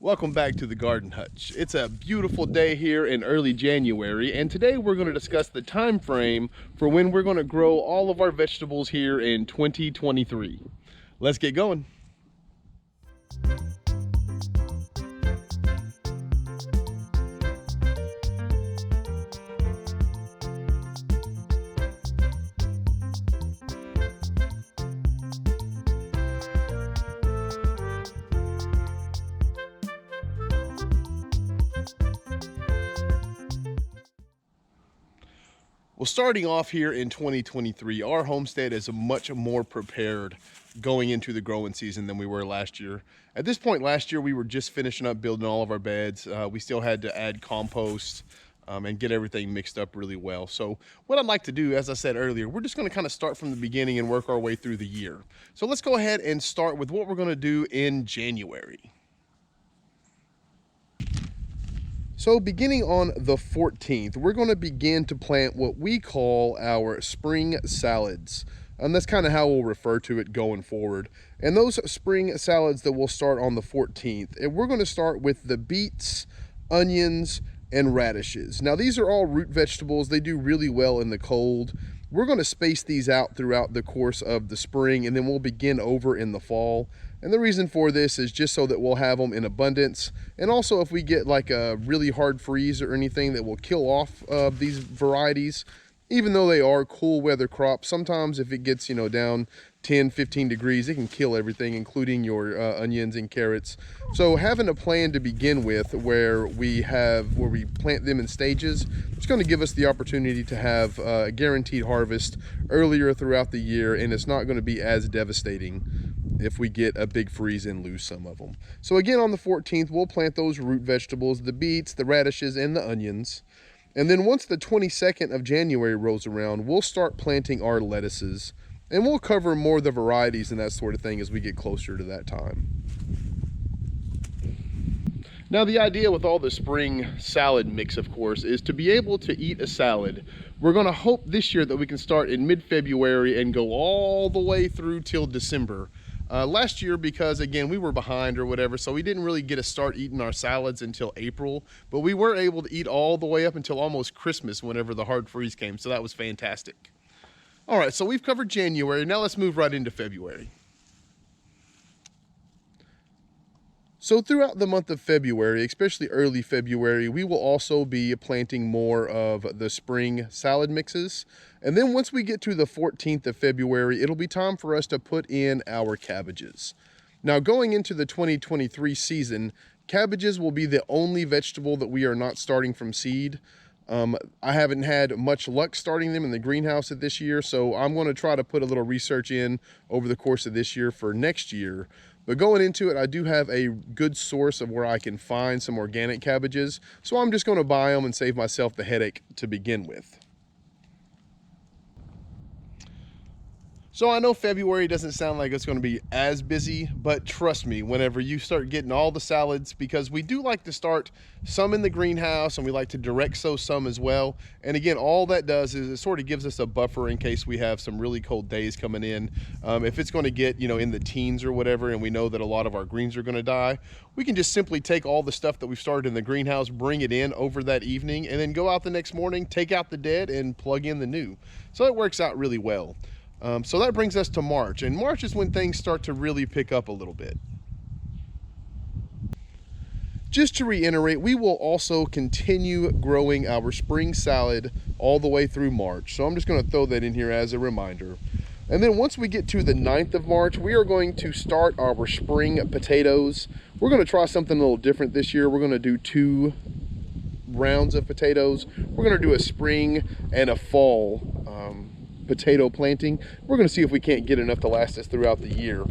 Welcome back to the Garden Hutch. It's a beautiful day here in early January, and today we're going to discuss the time frame for when we're going to grow all of our vegetables here in 2023. Let's get going. Well, starting off here in 2023, our homestead is much more prepared going into the growing season than we were last year. At this point last year, we were just finishing up building all of our beds. We still had to add compost and get everything mixed up really well. So what I'd like to do, as I said earlier, we're just gonna kind of start from the beginning and work our way through the year. So let's go ahead and start with what we're gonna do in January. So beginning on the 14th, we're going to begin to plant what we call our spring salads. And that's kind of how we'll refer to it going forward. And those spring salads that we'll start on the 14th, and we're going to start with the beets, onions, and radishes. Now these are all root vegetables. They do really well in the cold. We're going to space these out throughout the course of the spring, and then we'll begin over in the fall. And the reason for this is just so that we'll have them in abundance. And also if we get like a really hard freeze or anything that will kill off these varieties, even though they are cool weather crops, sometimes if it gets, down 10, 15 degrees, it can kill everything, including your onions and carrots. So having a plan to begin with where we plant them in stages, it's going to give us the opportunity to have a guaranteed harvest earlier throughout the year, and it's not going to be as devastating if we get a big freeze and lose some of them. So again, on the 14th, we'll plant those root vegetables, the beets, the radishes, and the onions. And then once the 22nd of January rolls around, we'll start planting our lettuces, and we'll cover more of the varieties and that sort of thing as we get closer to that time. Now the idea with all the spring salad mix, of course, is to be able to eat a salad. We're gonna hope this year that we can start in mid-February and go all the way through till December. Last year, because again, we were behind or whatever, so we didn't really get to start eating our salads until April, but we were able to eat all the way up until almost Christmas whenever the hard freeze came, so that was fantastic. All right, so we've covered January. Now let's move right into February. So throughout the month of February, especially early February, we will also be planting more of the spring salad mixes. And then once we get to the 14th of February, it'll be time for us to put in our cabbages. Now going into the 2023 season, cabbages will be the only vegetable that we are not starting from seed. I haven't had much luck starting them in the greenhouse this year, so I'm going to try to put a little research in over the course of this year for next year. But going into it, I do have a good source of where I can find some organic cabbages, so I'm just going to buy them and save myself the headache to begin with. So I know February doesn't sound like it's going to be as busy, but trust me, whenever you start getting all the salads, because we do like to start some in the greenhouse and we like to direct sow some as well. And again, all that does is it sort of gives us a buffer in case we have some really cold days coming in. If it's going to get, in the teens or whatever, and we know that a lot of our greens are going to die, we can just simply take all the stuff that we've started in the greenhouse, bring it in over that evening, and then go out the next morning, take out the dead and plug in the new. So it works out really well. So that brings us to March, and March is when things start to really pick up a little bit. Just to reiterate, we will also continue growing our spring salad all the way through March. So I'm just going to throw that in here as a reminder. And then once we get to the 9th of March, we are going to start our spring potatoes. We're going to try something a little different this year. We're going to do 2 rounds of potatoes. We're going to do a spring and a fall potato planting. We're going to see if we can't get enough to last us throughout the year.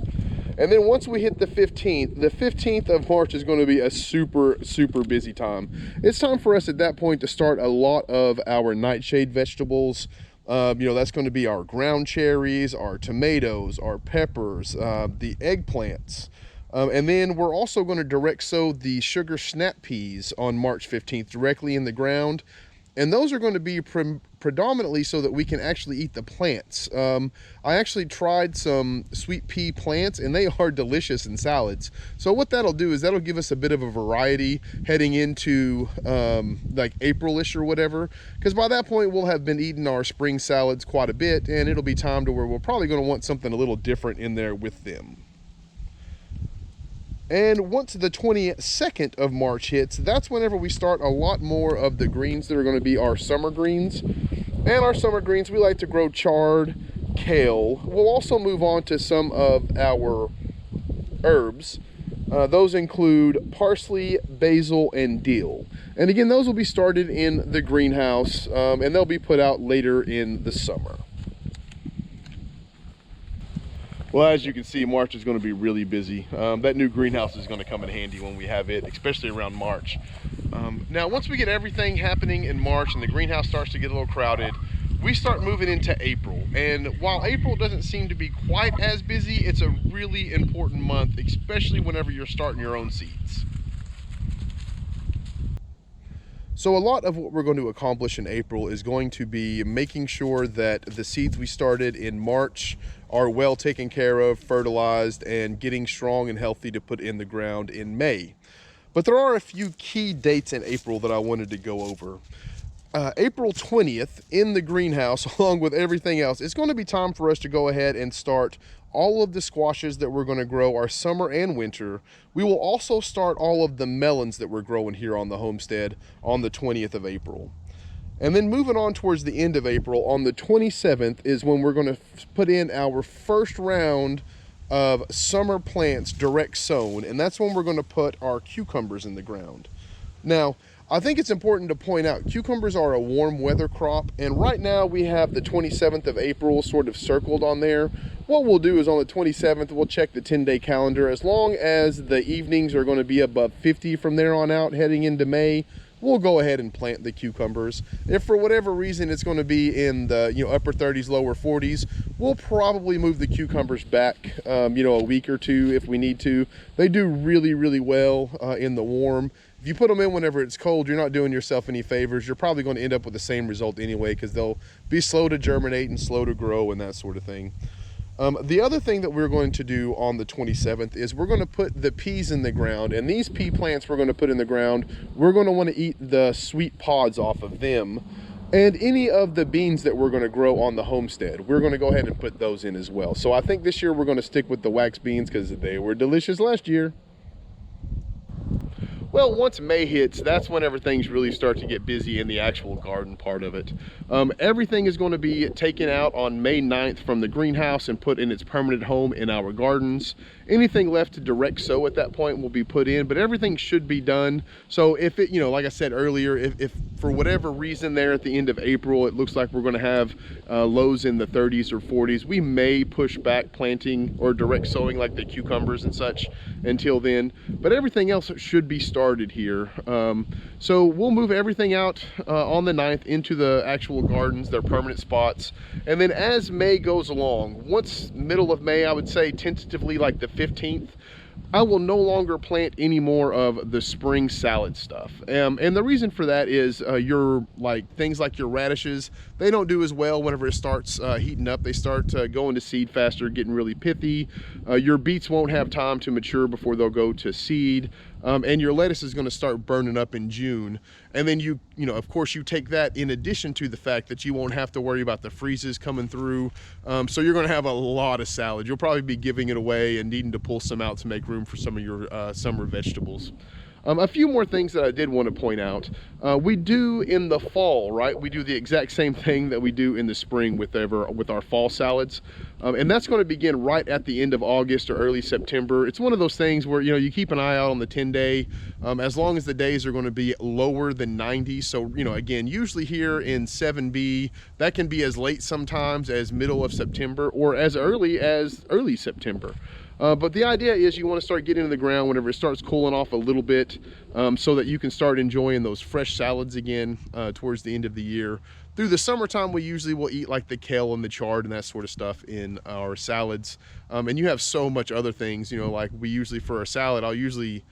And then once we hit the 15th of March is going to be a super busy time. It's time for us at that point to start a lot of our nightshade vegetables. That's going to be our ground cherries, our tomatoes, our peppers, the eggplants. And then we're also going to direct sow the sugar snap peas on March 15th directly in the ground. And those are going to be predominantly so that we can actually eat the plants. I actually tried some sweet pea plants, and they are delicious in salads. So what that'll do is that'll give us a bit of a variety heading into like April-ish or whatever, because by that point we'll have been eating our spring salads quite a bit, and it'll be time to where we're probably going to want something a little different in there with them. And once the 22nd of March hits, that's whenever we start a lot more of the greens that are going to be our summer greens. And our summer greens, we like to grow chard, kale. We'll also move on to some of our herbs. Those include parsley, basil, and dill. And again, those will be started in the greenhouse, and they'll be put out later in the summer. Well, as you can see, March is going to be really busy. That new greenhouse is going to come in handy when we have it, especially around March. Now, once we get everything happening in March and the greenhouse starts to get a little crowded, we start moving into April. And while April doesn't seem to be quite as busy, it's a really important month, especially whenever you're starting your own seeds. So a lot of what we're going to accomplish in April is going to be making sure that the seeds we started in March are well taken care of, fertilized, and getting strong and healthy to put in the ground in May. But there are a few key dates in April that I wanted to go over. April 20th in the greenhouse, along with everything else, it's going to be time for us to go ahead and start all of the squashes that we're going to grow our summer and winter. We will also start all of the melons that we're growing here on the homestead on the 20th of April. And then moving on towards the end of April, on the 27th is when we're going to put in our first round of summer plants direct sown, and that's when we're going to put our cucumbers in the ground. Now, I think it's important to point out cucumbers are a warm weather crop, and right now we have the 27th of April sort of circled on there. What we'll do is on the 27th, we'll check the 10-day calendar. As long as the evenings are going to be above 50 from there on out heading into May, we'll go ahead and plant the cucumbers. If for whatever reason it's going to be in the upper 30s, lower 40s, we'll probably move the cucumbers back a week or two if we need to. They do really, really well in the warm. If you put them in whenever it's cold, you're not doing yourself any favors. You're probably going to end up with the same result anyway, because they'll be slow to germinate and slow to grow and that sort of thing. The other thing that we're going to do on the 27th is we're going to put the peas in the ground, and these pea plants we're going to put in the ground, we're going to want to eat the sweet pods off of them. And any of the beans that we're going to grow on the homestead, we're going to go ahead and put those in as well. So I think this year we're going to stick with the wax beans because they were delicious last year. Well, once May hits, that's whenever things really start to get busy in the actual garden part of it. Everything is going to be taken out on May 9th from the greenhouse and put in its permanent home in our gardens. Anything left to direct sow at that point will be put in, but everything should be done. So if it, like I said earlier, if for whatever reason there at the end of April, it looks like we're going to have lows in the 30s or 40s, we may push back planting or direct sowing like the cucumbers and such until then, but everything else should be started here. So we'll move everything out on the 9th into the actual gardens, their permanent spots. And then as May goes along, once middle of May, I would say tentatively like the 15th, I will no longer plant any more of the spring salad stuff. And the reason for that is things like your radishes, they don't do as well whenever it starts heating up. They start going to seed faster, getting really pithy. Your beets won't have time to mature before they'll go to seed. And your lettuce is going to start burning up in June. And then of course you take that in addition to the fact that you won't have to worry about the freezes coming through. So you're going to have a lot of salad. You'll probably be giving it away and needing to pull some out to make room for some of your summer vegetables. A few more things that I did want to point out. We do in the fall, right? We do the exact same thing that we do in the spring with our fall salads. And that's going to begin right at the end of August or early September. It's one of those things where, you keep an eye out on the 10-day, as long as the days are going to be lower than 90. So, again, usually here in 7B, that can be as late sometimes as middle of September or as early September. But the idea is you want to start getting into the ground whenever it starts cooling off a little bit, so that you can start enjoying those fresh salads again towards the end of the year. Through the summertime, we usually will eat like the kale and the chard and that sort of stuff in our salads. And you have so much other things, like we usually for a salad, I'll usually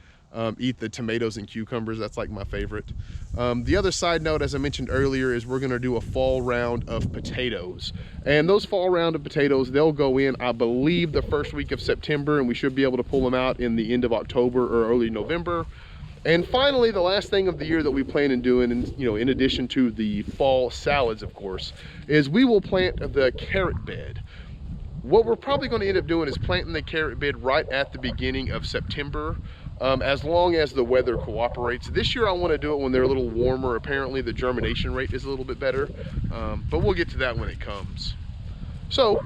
eat the tomatoes and cucumbers. That's like my favorite. The other side note, as I mentioned earlier, is we're gonna do a fall round of potatoes. And those fall round of potatoes, they'll go in, I believe, the first week of September, and we should be able to pull them out in the end of October or early November. And finally, the last thing of the year that we plan on doing, and in addition to the fall salads, of course, is we will plant the carrot bed. What we're probably going to end up doing is planting the carrot bed right at the beginning of September, as long as the weather cooperates. This year I want to do it when they're a little warmer. Apparently the germination rate is a little bit better, but we'll get to that when it comes. So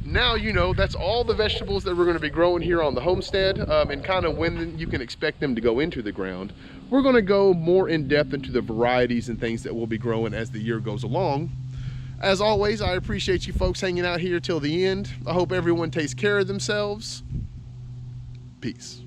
now that's all the vegetables that we're going to be growing here on the homestead, and kind of when you can expect them to go into the ground. We're going to go more in depth into the varieties and things that we'll be growing as the year goes along. As always, I appreciate you folks hanging out here till the end. I hope everyone takes care of themselves. Peace.